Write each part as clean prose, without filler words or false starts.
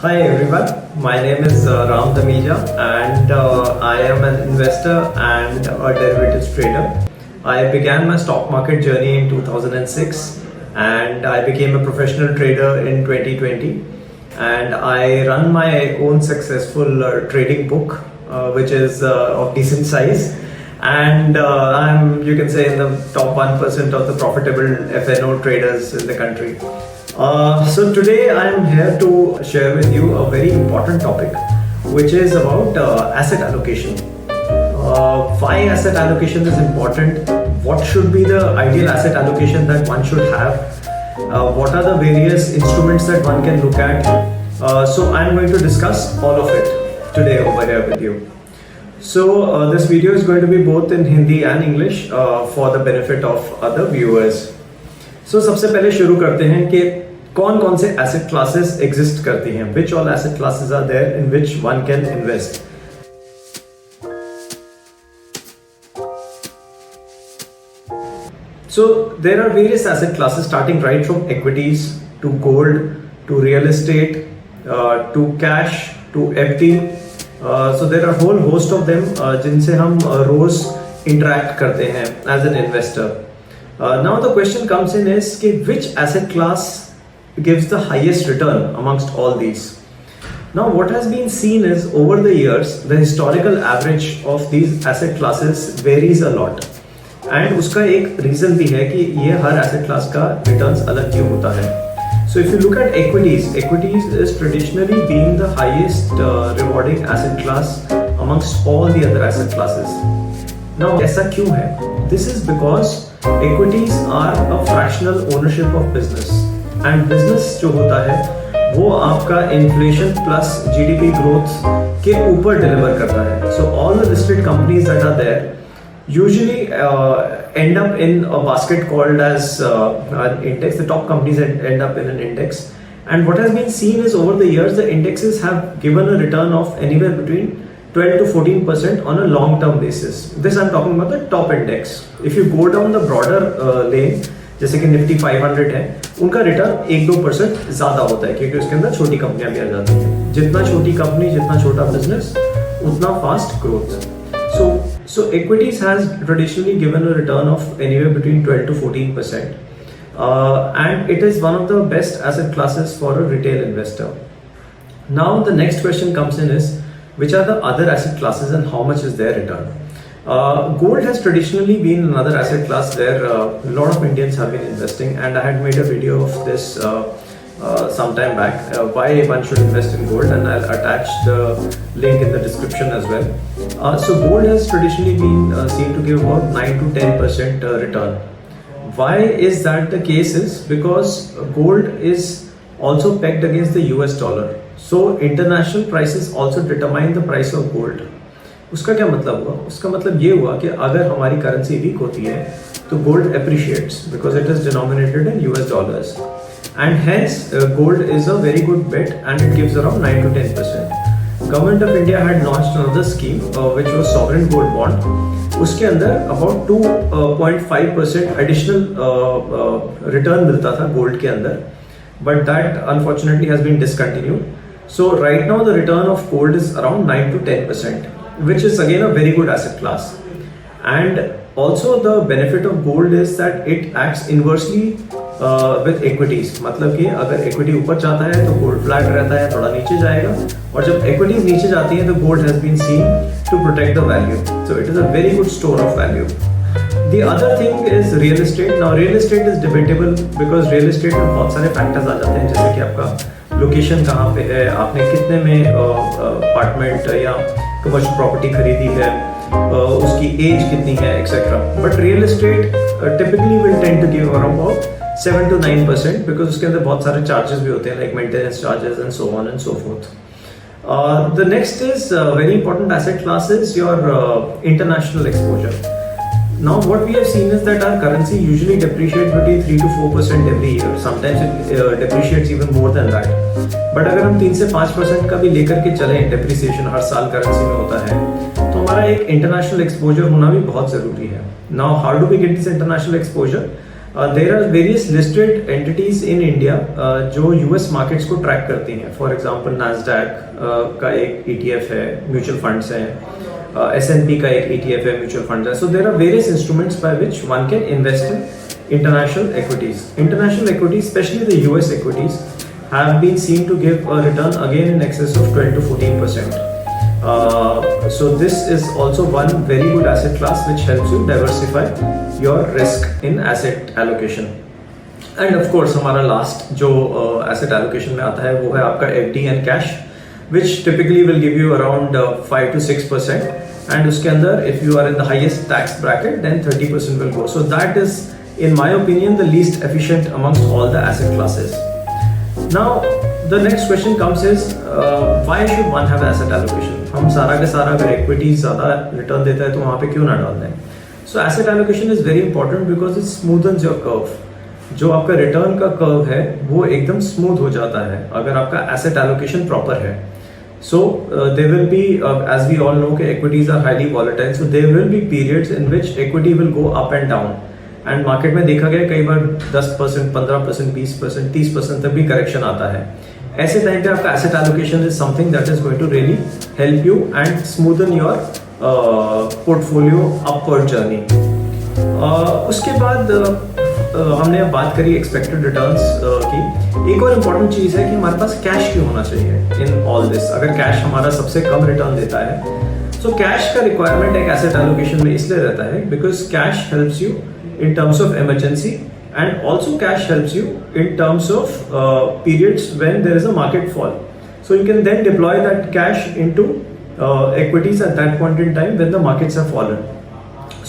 Hi everyone, my name is Ram Tamija and I am an investor and a derivatives trader. I began my stock market journey in 2006 and I became a professional trader in 2020, and I run my own successful trading book which is of decent size, and I'm, you can say, in the top 1% of the profitable FNO traders in the country. So today I am here to share with you a very important topic, which is about asset allocation. Why asset allocation is important? What should be the ideal asset allocation that one should have? What are the various instruments that one can look at? So I am going to discuss all of it today over here with you. So this video is going to be both in Hindi and English for the benefit of other viewers. So सबसे पहले शुरू करते हैं कि कौन कौन से asset classes exist करती हैं, which all asset classes are there in which one can invest. So there are various asset classes starting right from equities to gold to real estate to cash to FD. So there are whole host of them जिनसे हम रोज interact करते हैं as an investor. Now the question comes in is कि which asset class gives the highest return amongst all these. Now what has been seen is over the years the historical average of these asset classes varies a lot, and उसका एक reason भी है कि ये हर asset class का returns अलग क्यों होता है. So if you look at equities is traditionally being the highest rewarding asset class amongst all the other asset classes. Now ऐसा क्यों है? This is because equities are a fractional ownership of business, and business जो होता है वो आपका inflation plus GDP growth के ऊपर deliver करता है. So all the listed companies that are there usually end up in a basket called as an index. The top companies end up in an index, and what has been seen is over the years the indexes have given a return of anywhere between 12 to 14% on a long-term basis. This I'm talking about the top index. If you go down the broader lane, जैसे कि Nifty 500 है, उनका return 1-2% ज़्यादा होता है क्योंकि उसके अंदर छोटी कंपनियां भी आ जाती हैं. जितना छोटी कंपनी, जितना छोटा बिजनेस, उतना fast growth. So equities has traditionally given a return of anywhere between 12 to 14%, and it is one of the best asset classes for a retail investor. Now the next question comes in is, which are the other asset classes and how much is their return? Gold has traditionally been another asset class where a lot of Indians have been investing, and I had made a video of this some time back, why one should invest in gold, and I'll attach the link in the description as well. So gold has traditionally been seen to give about 9 to 10% return. Why is that the case? Is because gold is also pegged against the US dollar. So international prices also determine the price of gold. उसका क्या मतलब हुआ? उसका मतलब ये हुआ कि अगर हमारी करेंसी वीक होती है तो gold appreciates because it is denominated in US dollars, and hence gold is a very good bet and it gives around 9 to 10%. Government of India had launched another scheme which was sovereign gold bond. उसके अंदर about 2.5% additional return मिलता था gold के अंदर, but that unfortunately has been discontinued. So right now the return of gold is around 9 to 10%, which is again a very good asset class. And also the benefit of gold is that it acts inversely with equities. मतलब कि अगर equity ऊपर जाता है तो gold flat रहता है, थोड़ा नीचे जाएगा, और जब equities नीचे जाती हैं तो gold has been seen to protect the value. So it is a very good store of value. The other thing is real estate. Now real estate is debatable because real estate में बहुत सारे factors आ जाते हैं, जैसे कि आपका location कहाँ पे है, आपने कितने में अपार्टमेंट या कमर्शियल प्रॉपर्टी खरीदी है, उसकी एज कितनी है, etcetera. But real estate typically will tend to give around about 7 to 9% because उसके अंदर बहुत सारे चार्जेस भी होते हैं, like maintenance charges and so on and so forth. The next is very important asset class is your international exposure. Now what we have seen is that our currency usually depreciates between 3 to 4% every year. Sometimes it depreciates even more than that. But अगर हम 3 से 5% का भी लेकर के चलें, depreciation हर साल currency में होता है, तो हमारा एक international exposure होना भी बहुत ज़रूरी है. Now how do we get this international exposure? There are various listed entities in India जो यूएस मार्केट्स को ट्रैक करती हैं. फॉर एग्जांपल नास्डैक का एक ETF है, म्यूचुअल फंड्स हैं, S&P का एक ETF है, म्यूचुअल फंड्स है. So there are various instruments by which one can invest in international equities. International equities, especially the US equities, have been seen to give a return again in excess of 12 to 14%. So this is also one very good asset class which helps you diversify your risk in asset allocation. And of course हमारा last जो asset allocation में आता है वो है आपका FD and cash, which typically will give you around 5 to 6%. And उसके अंदर if you are in the highest tax bracket then 30% will go. So that is in my opinion the least efficient amongst all the asset classes. Now the next question comes is why should one have asset allocation? हम सारा का सारा अगर equities ज़्यादा return देता है तो वहाँ पे क्यों ना डाल दें? So asset allocation is very important because it smoothens your curve. जो आपका return का curve है वो एकदम smooth हो जाता है अगर आपका asset allocation proper है. So there will be as we all know कि equities are highly volatile, so there will be periods in which equity will go up and down. And market में देखा गया कई बार 10%, 15%, 20%, 30% तक भी करेक्शन आता है. ऐसे टाइम पे आपका asset allocation is something that is going to really help you and smoothen your portfolio upward journey. उसके बाद हमने अब बात करी एक्सपेक्टेड रिटर्न्स की. एक और इम्पॉर्टेंट चीज़ है कि हमारे पास कैश क्यों होना चाहिए इन ऑल दिस. अगर कैश हमारा सबसे कम रिटर्न देता है, सो कैश का रिक्वायरमेंट एक एसेट एलोकेशन में इसलिए रहता है because cash helps you in terms of emergency, and also cash helps you in terms of periods when there is a market fall. So you can then deploy that cash into equities at that point in time when the markets have fallen.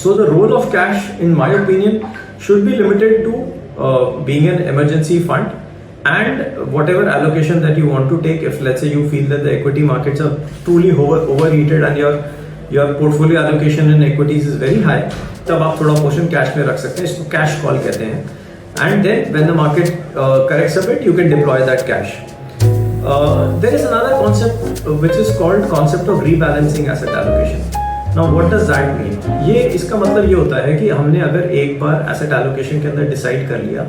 So the role of cash, in my opinion, should be limited to being an emergency fund, and whatever allocation that you want to take. If let's say you feel that the equity markets are truly overheated and your portfolio allocation in equities is very high, तब आप थोड़ा portion cash में रख सकते हैं. इसको cash call कहते हैं. And then when the market corrects a bit you can deploy that cash. There is another concept which is called concept of rebalancing asset allocation. Now what does that mean? ये इसका मतलब ये होता है कि हमने अगर एक बार एसेट एलोकेशन के अंदर डिसाइड कर लिया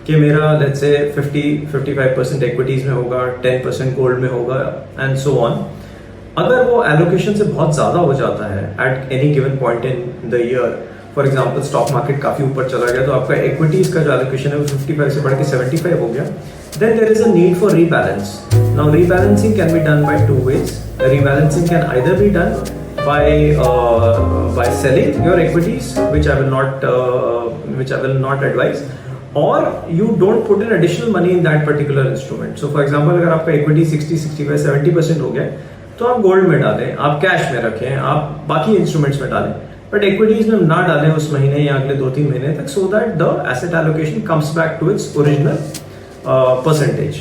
कि मेरा लेट्स से 50-55% इक्विटीज में होगा, 10% गोल्ड में होगा एंड सो ऑन. अगर वो एलोकेशन से बहुत ज़्यादा हो जाता है at any given point in the year, for example stock market काफ़ी ऊपर चला गया तो आपका इक्विटीज़ का जो एलोकेशन है वो 55 से बढ़ के 75 हो गया, then there is a need for rebalance. Now rebalancing can be done by 2 ways. Rebalancing can either be done by selling your equities, which I will not advise, or you don't put in additional money in that particular instrument. So for example अगर आपका equity 60, 65, 70% हो गया तो आप gold में डालें, आप cash में रखें, आप बाकी इंस्ट्रूमेंट्स में डालें, बट इक्विटीज में ना डालें उस महीने या अगले 2-3 महीने तक, so that the asset allocation comes back to its original percentage.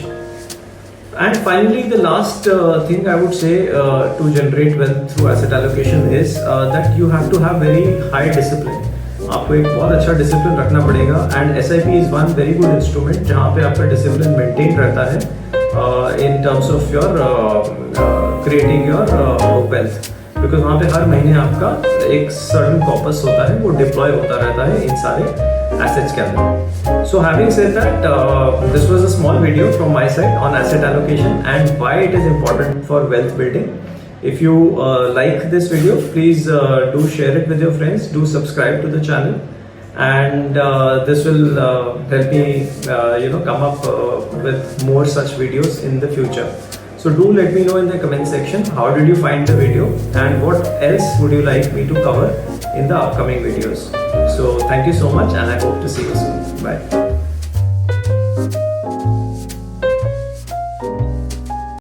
And finally the last thing I would say to generate wealth through asset allocation is that you have to have very high discipline. आपको एक बहुत अच्छा discipline रखना पड़ेगा. And SIP is one very good instrument जहाँ पे आपका discipline maintain रहता है in terms of your creating your wealth, because वहाँ पे हर महीने आपका एक certain corpus होता है वो deploy होता रहता है इन सारे assets के अंदर. So having said that, this was a small video from my side on asset allocation and why it is important for wealth building. If you like this video, please do share it with your friends, do subscribe to the channel, and this will help me come up with more such videos in the future. So do let me know in the comment section how did you find the video and what else would you like me to cover in the upcoming videos. So thank you so much and I hope to see you soon. Bye.